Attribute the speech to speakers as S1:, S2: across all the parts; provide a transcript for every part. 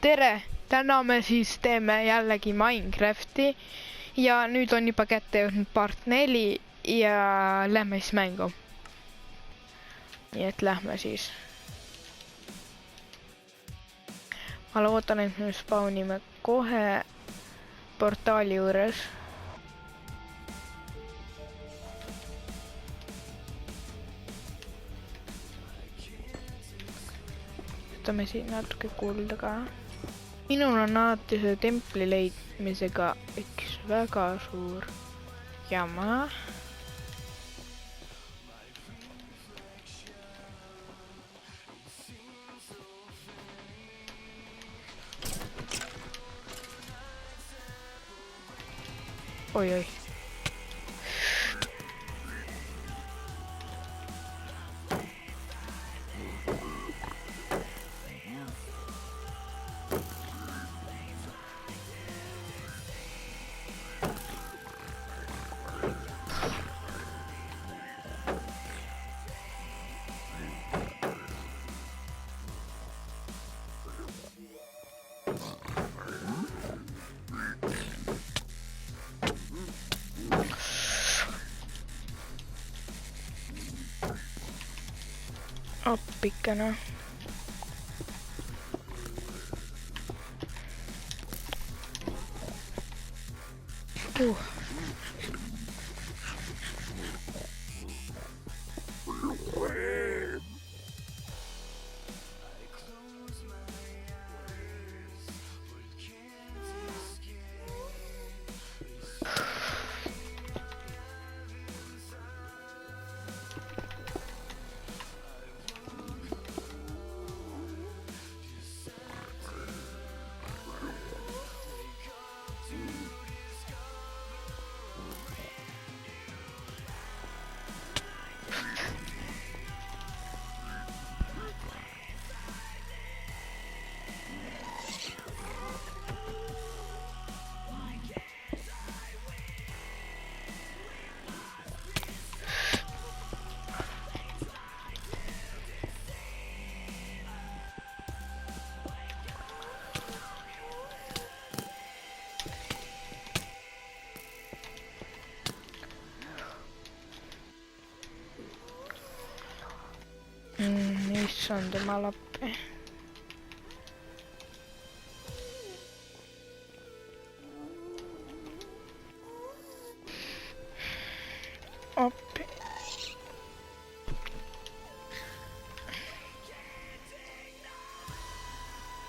S1: tere! Täna me siis teeme jällegi Minecrafti ja nüüd on juba kätte jõudnud part 4 ja lähme siis mängu. Nii et lähme siis. Ma loodan, et me spawnime kohe portaali juures. Võtame siin natuke kulda ka. Minul on alati see templi leidmisega üks väga suur jama. Oi. Appikene. Issand jumal appi. Appi.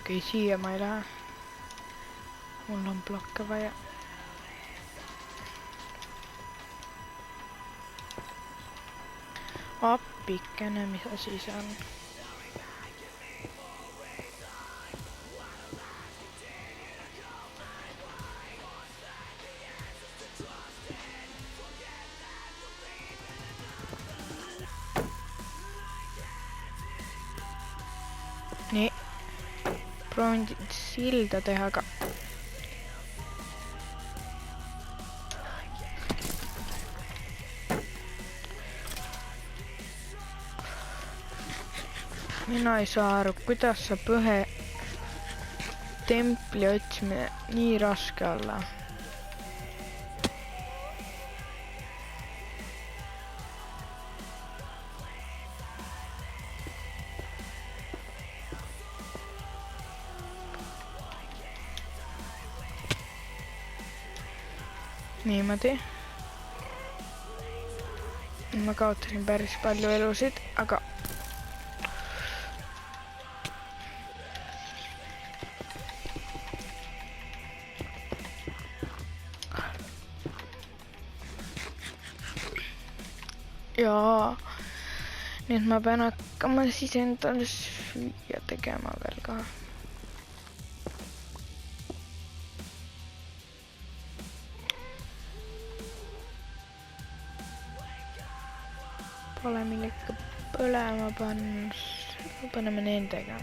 S1: Okei, siia ma ei lähe. Mul on blokke vaja. Appikene, mis asi see on? Nii. Proovin silda teha ka. Mina ei saa aru, kuidas saab ühe templi otsimine nii raske olla. Niimoodi. Ma kaotasin päris palju elusid, aga jaa, nüüd ma pean hakkama siis endale süüa tegema veel ka. Pole millega põlema pannud, paneme nendega.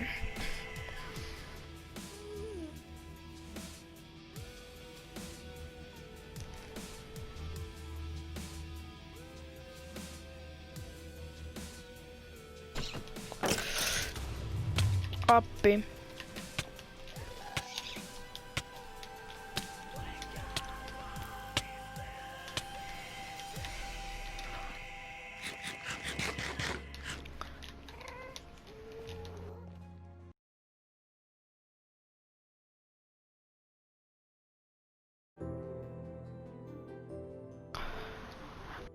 S1: Appi.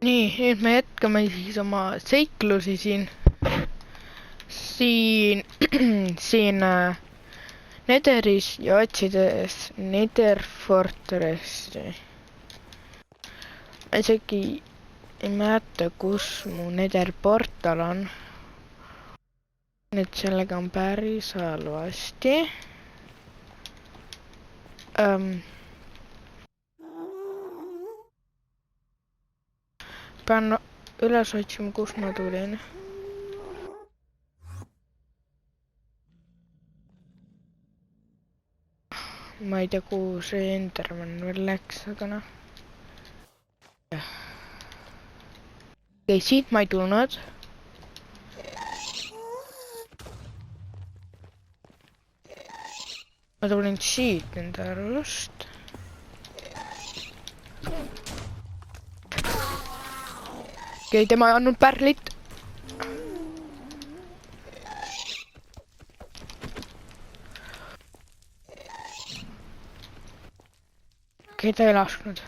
S1: nii, nüüd me jätkame siis oma seiklusi siin Netheris ja otsides Nether Fortressi. Isegi ei mäleta, kus mu Nether portal on. Nüüd sellega on päris halvasti. Pean üles otsima, kus ma tulin. Ma ei tea, kuhu see Enderman veel läks, aga noh. Okei, siit ma ei tulnud. Ma tulin siit enda arvust. Okei, tema ei andnud pärlit. Okei, ta ei lasknud.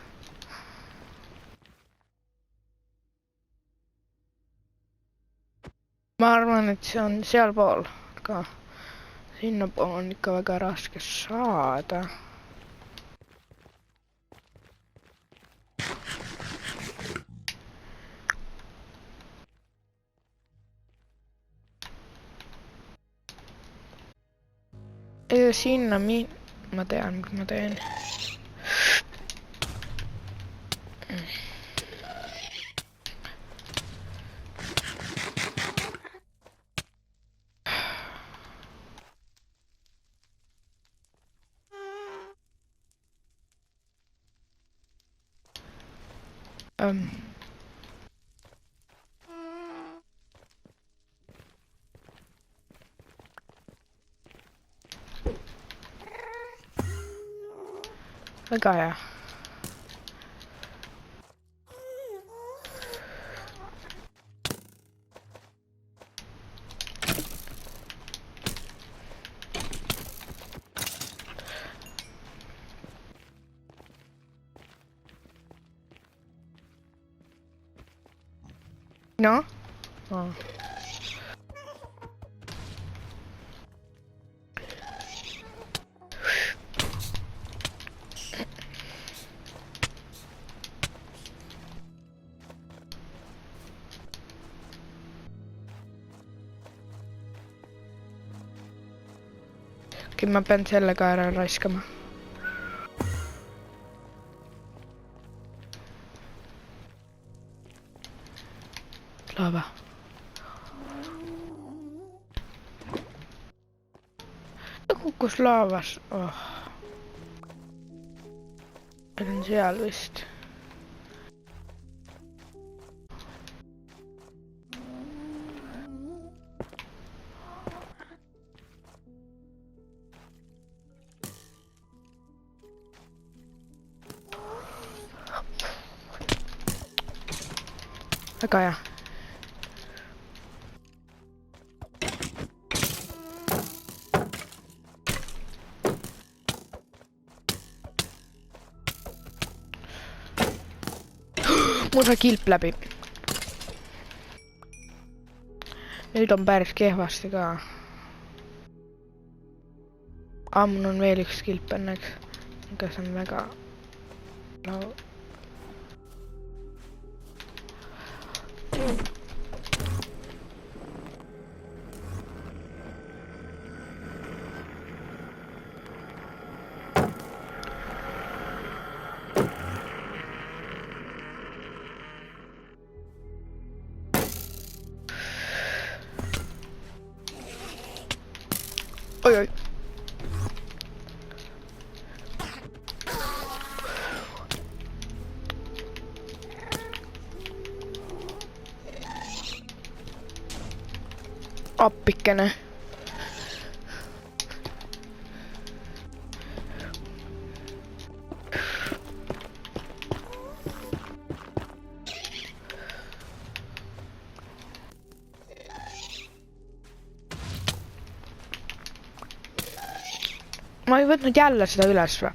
S1: Ma arvan, et see on sealpool, aga sinnapool on ikka väga raske saada. Sinna ma tean, mis ma teen. Väga hea. No? Oh. Okei, ma pean selle ka ära raiskama. Laava. Ta kukkus laavas. Oh. Need on seal vist. Väga hea. Mul sai kilp läbi. Nüüd on päris kehvasti ka. Mul on veel üks kilp õnneks. Aga see on väga... Oi. Appikene. Ma ei võtnud jälle seda üles või?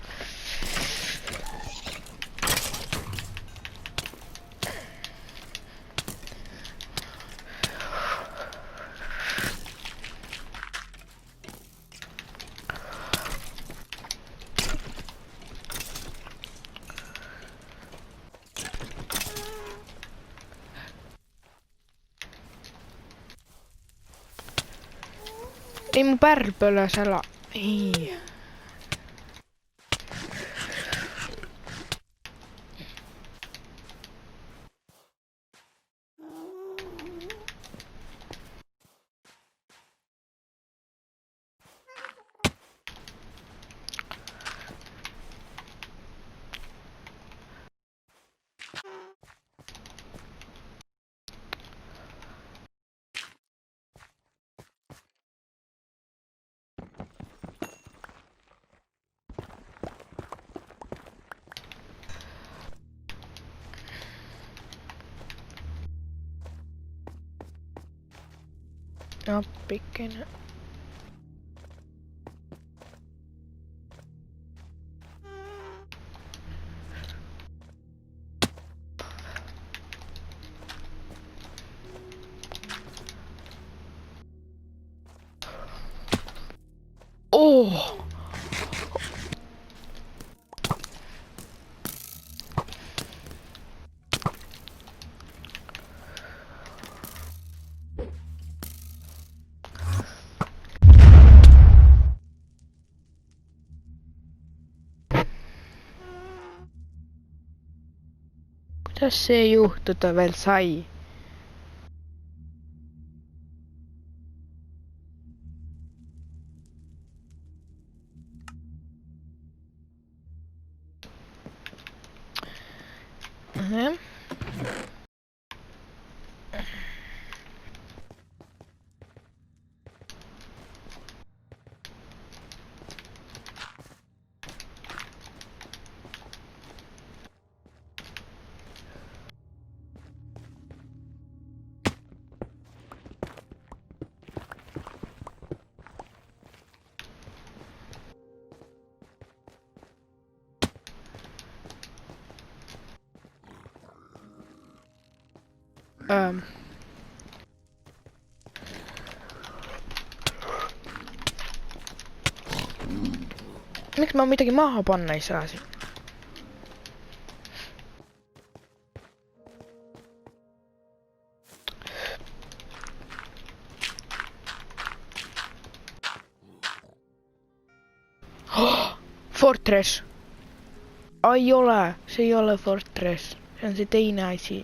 S1: ei mu pärl põles ära. Ei. Appikene. Oh! Kuidas see juhtuda veel sai? Miks ma midagi maha panna ei saa siin? Oh, Fortress! Ei ole, see ei ole Fortress, see on see teine asi.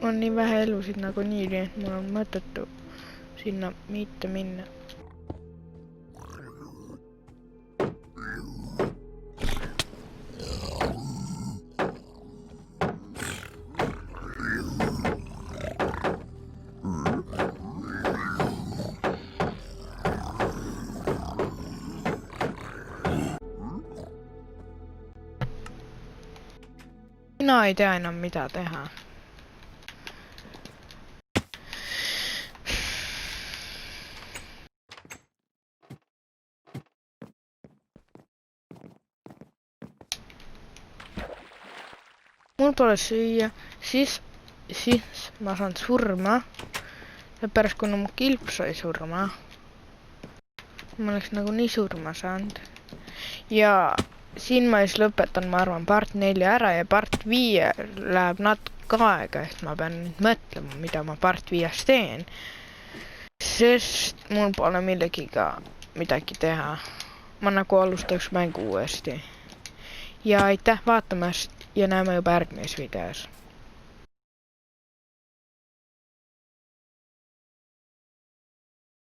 S1: On nii vähe elusid nagunii, nii et mul on mõttetu sinna mitte minna. Mina ei tea enam mida teha. Mul pole süüa, siis ma saan surma. Ja pärast kuna mu kilp sai surma, ma oleks nagu nii surma saanud. Ja siin ma siis lõpetan, ma arvan, part 4 ära ja part 5 läheb natuke aega, et ma pean nüüd mõtlema, mida ma part 5 teen. Sest mul pole millegiga midagi teha. Ma nagu alustaks mängu uuesti. Ja aitäh vaatamast ja näeme juba järgmises videos.